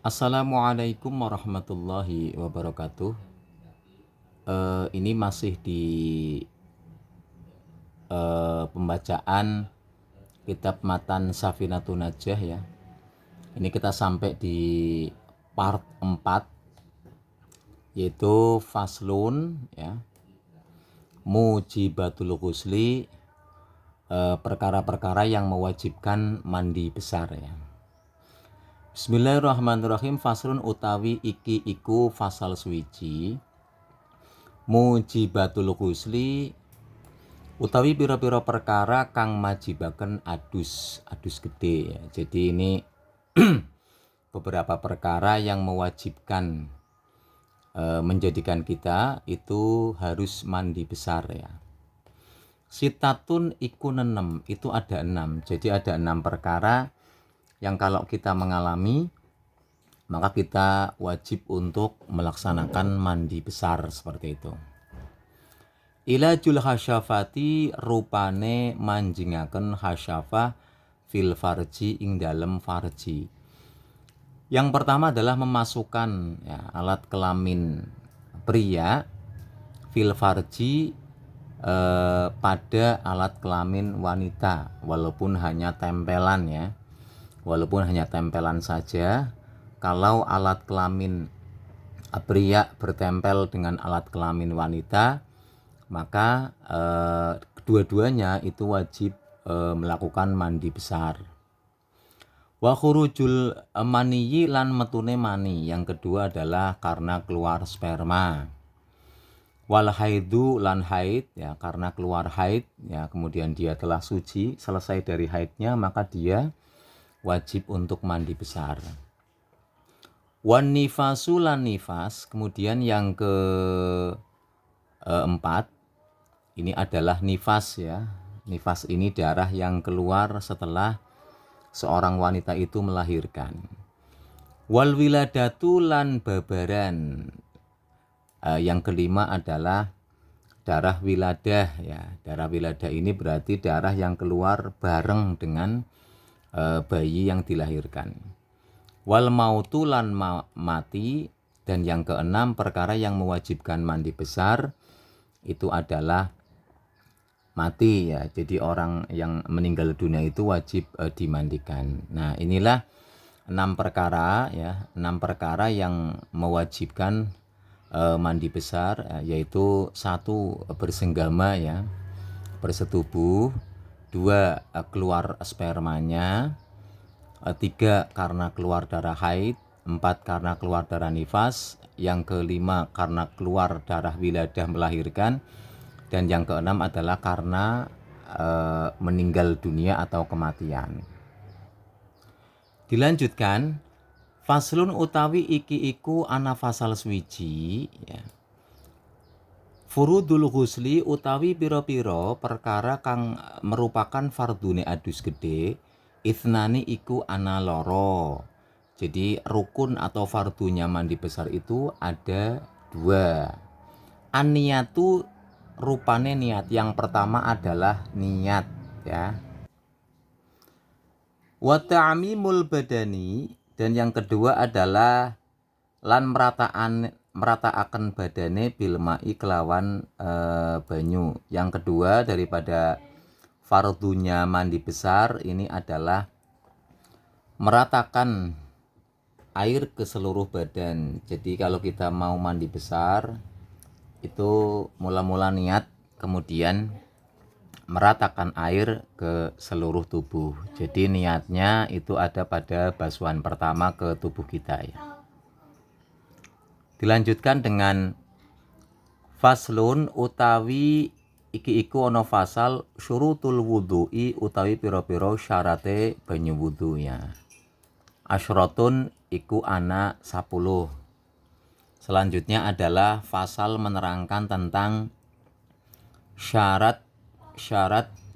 Assalamualaikum warahmatullahi wabarakatuh. Ini masih di pembacaan kitab Matan Safinatun Najah ya. Ini kita sampai di part 4, yaitu faslun ya. Mujibatul ghusli, perkara-perkara yang mewajibkan mandi besar ya. Bismillahirrahmanirrahim. Faslun utawi iki iku fasal suwiji. Mujibatul ghusli utawi pira-pira perkara kang majibaken adus gede ya. Jadi ini beberapa perkara yang mewajibkan menjadikan kita itu harus mandi besar ya. Sitatun iku 6, itu ada 6. Jadi ada 6 perkara yang kalau kita mengalami maka kita wajib untuk melaksanakan mandi besar seperti itu. Ilajul hasyafati, rupane manjingaken hasyafah fil farji ing dalem farji. Yang pertama adalah memasukkan ya, alat kelamin pria fil farji pada alat kelamin wanita, walaupun hanya tempelan ya. Walaupun hanya tempelan saja. Kalau alat kelamin pria bertempel dengan alat kelamin wanita, maka kedua-duanya itu wajib melakukan mandi besar. Wa khurujul maniyi, lan metune mani. Yang kedua adalah karena keluar sperma. Wal haidu, lan haid ya, karena keluar haid ya, kemudian dia telah suci, selesai dari haidnya, maka dia wajib untuk mandi besar. Wan nifasu, lan nifas. Kemudian yang keempat ini adalah nifas ya. Nifas ini darah yang keluar setelah seorang wanita itu melahirkan. Wal wiladatu, lan babaran. Yang kelima adalah darah wiladah ya. Darah wiladah ini berarti darah yang keluar bareng dengan bayi yang dilahirkan. Wal mautu, lan mati. Dan yang keenam perkara yang mewajibkan mandi besar itu adalah mati ya. Jadi orang yang meninggal dunia itu wajib dimandikan. Nah, inilah 6 perkara ya, 6 perkara yang mewajibkan mandi besar, yaitu 1 bersenggama ya, bersetubuh, 2 keluar spermanya, 3 karena keluar darah haid, 4 karena keluar darah nifas, yang kelima karena keluar darah wiladah melahirkan, dan yang keenam adalah karena meninggal dunia atau kematian. Dilanjutkan, faslun utawi iki iku ana fasal swiji ya. Furudul ghusli utawi pira-pira perkara kang merupakan fardune adus gede, ithnani iku ana loro. Jadi rukun atau fardunya mandi besar itu ada 2. An-niyatu, rupane niat. Yang pertama adalah niat ya. Wa ta'mimul badani, dan yang kedua adalah lan merataaken badane bil mai kelawan banyu. Yang kedua daripada fardunya mandi besar ini adalah meratakan air ke seluruh badan. Jadi kalau kita mau mandi besar itu mula-mula niat, kemudian meratakan air ke seluruh tubuh. Jadi niatnya itu ada pada basuhan pertama ke tubuh kita ya. Dilanjutkan dengan faslun utawi iki iku ana fasal syurutul wudhu'i utawi pira-pira syarate banyu wudu ya. Asyratun iku ana 10. Selanjutnya adalah fasal menerangkan tentang syarat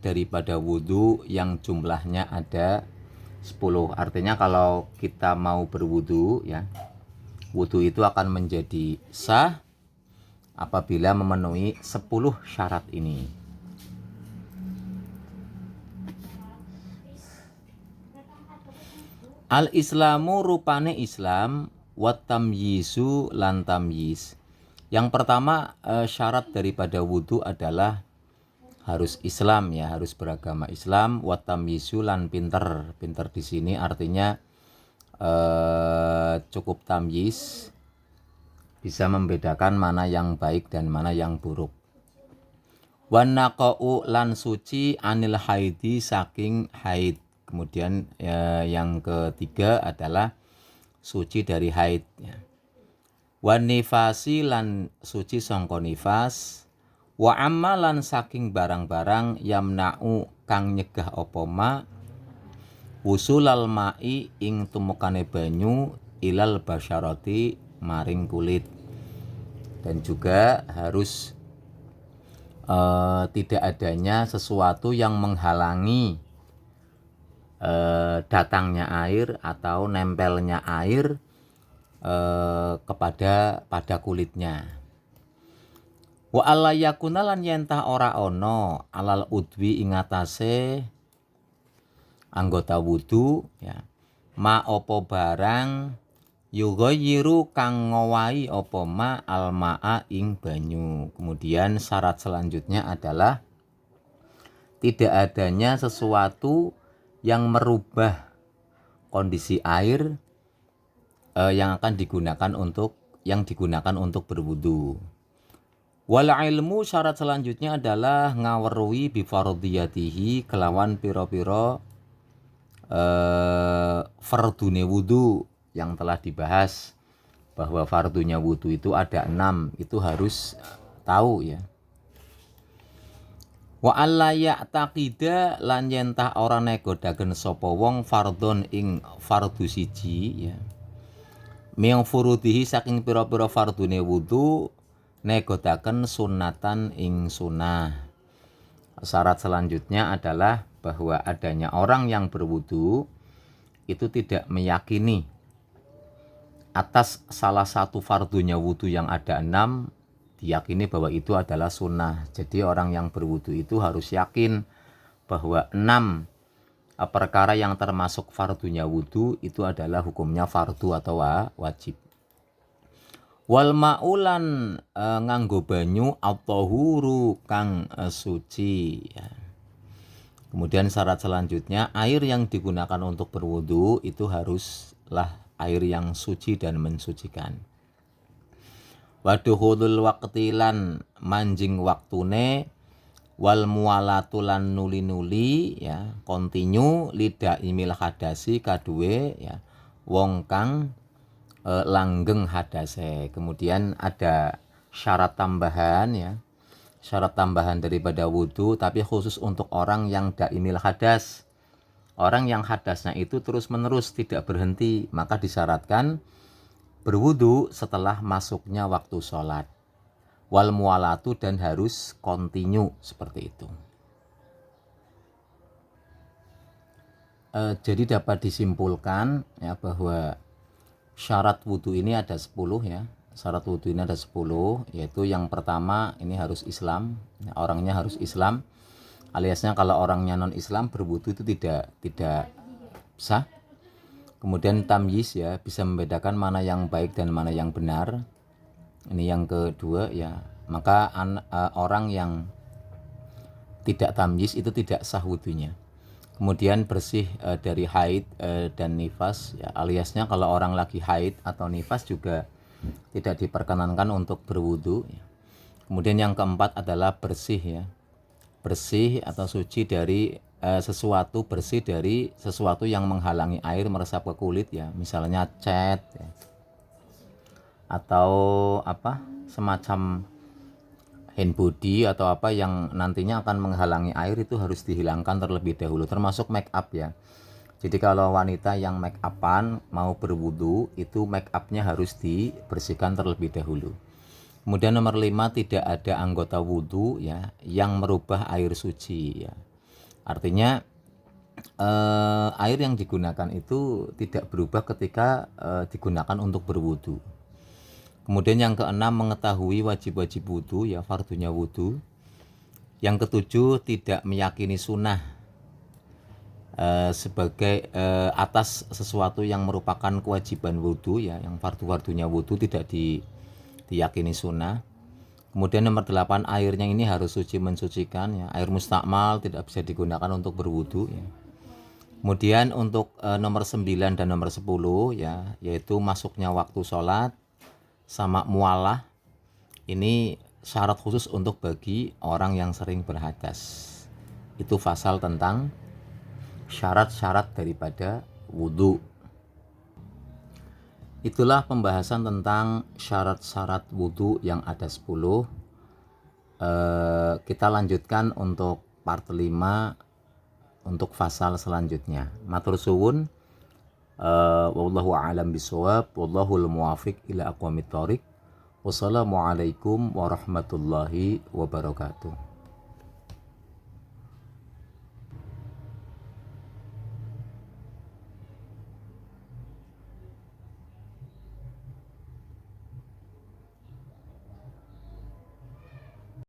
daripada wudhu yang jumlahnya ada 10. Artinya kalau kita mau berwudhu ya, wudhu itu akan menjadi sah apabila memenuhi 10 syarat ini. Al Islamu rupane Islam, wat tamyizu lan tamyiz. Yang pertama syarat daripada wudu adalah harus Islam ya, harus beragama Islam, wat tamyizu lan pinter. Pinter di sini artinya cukup tamyiz, bisa membedakan mana yang baik dan mana yang buruk. Wan naqau lan suci anil haidi saking haid. Kemudian yang ketiga adalah suci dari haid ya. Wan nifasi lan suci sangka nifas. Wa amalan saking barang-barang yamna'u kang nyegah apa ma wusulal ma'i ing tumukane banyu ilal basyarati maring kulit. Dan juga harus tidak adanya sesuatu yang menghalangi datangnya air atau nempelnya air pada kulitnya. Wa alla yakuna lan yentah ora ono alal udwi ing atase anggota wudu ya. Ma opo barang yughayyiru kang ngowahi opo ma almaa ing banyu. Kemudian syarat selanjutnya adalah tidak adanya sesuatu yang merubah kondisi air yang digunakan untuk berwudu. Wal ilmu syarat selanjutnya adalah ngaweruhi bi fardhiyatihi kelawan piro-piro fardune wudu yang telah dibahas bahwa fardunya wudu itu ada 6, itu harus tahu ya. Wa alla ya'taqida lan yentah ora negodaken sapa wong fardhon ing fardu siji ya. Ming furudihi saking pira-pira fardune wudu negodaken sunatan ing sunah. Syarat selanjutnya adalah bahwa adanya orang yang berwudu itu tidak meyakini atas salah satu fardunya wudu yang ada 6, diyakini bahwa itu adalah sunnah. Jadi orang yang berwudu itu harus yakin bahwa 6 perkara yang termasuk fardunya wudu itu adalah hukumnya fardu atau wajib. Wal ma'ulan nganggo banyu at-tahuru kang suci ya. Kemudian syarat selanjutnya air yang digunakan untuk berwudu itu haruslah air yang suci dan mensucikan. Waduhulul waqti lan manjing waktune wal muwalatu lan nuli-nuli ya, kontinu lidah imil hadasi kadue ya wong kang langgeng hadase. Kemudian ada syarat tambahan ya, syarat tambahan daripada wudu tapi khusus untuk orang yang daimil hadas. Orang yang hadasnya itu terus menerus tidak berhenti, maka disyaratkan berwudu setelah masuknya waktu sholat. Wal muwalatu dan harus kontinu seperti itu. Jadi dapat disimpulkan ya bahwa syarat wudu ini ada 10 ya. Syarat wudu ini ada 10, yaitu yang pertama ini harus Islam. Orangnya harus Islam. Aliasnya kalau orangnya non Islam berwudu itu tidak sah. Kemudian tamyiz ya, bisa membedakan mana yang baik dan mana yang benar. Ini yang kedua ya. Maka orang yang tidak tamyiz itu tidak sah wudunya. Kemudian bersih dari haid dan nifas ya, aliasnya kalau orang lagi haid atau nifas juga tidak diperkenankan untuk berwudu ya. Kemudian yang keempat adalah bersih ya, bersih atau suci dari bersih dari sesuatu yang menghalangi air meresap ke kulit ya, misalnya cat ya, atau semacam hand body atau apa yang nantinya akan menghalangi air itu harus dihilangkan terlebih dahulu, termasuk make up ya. Jadi kalau wanita yang make upan mau berwudu itu make upnya harus dibersihkan terlebih dahulu. Kemudian nomor 5, tidak ada anggota wudu ya yang merubah air suci ya. Artinya air yang digunakan itu tidak berubah ketika digunakan untuk berwudu. Kemudian yang keenam, mengetahui wajib-wajib wudu ya, fardunya wudu. Yang ketujuh, tidak meyakini sunnah sebagai atas sesuatu yang merupakan kewajiban wudhu ya, yang fardu-fardunya wudhu tidak diyakini sunnah. Kemudian nomor 8, airnya ini harus suci mensucikan ya, air mustakmal tidak bisa digunakan untuk berwudhu ya. Kemudian untuk nomor 9 dan nomor 10 ya, yaitu masuknya waktu sholat sama mualah, ini syarat khusus untuk bagi orang yang sering berhadas. Itu pasal tentang syarat-syarat daripada wudhu. Itulah pembahasan tentang syarat-syarat wudhu yang ada 10. Kita lanjutkan untuk part 5 untuk pasal selanjutnya. Matur suwun. Wallahu a'lam bishawab. Wallahul muwafiq ila aqwamit thoriq. Wassalamualaikum warahmatullahi wabarakatuh.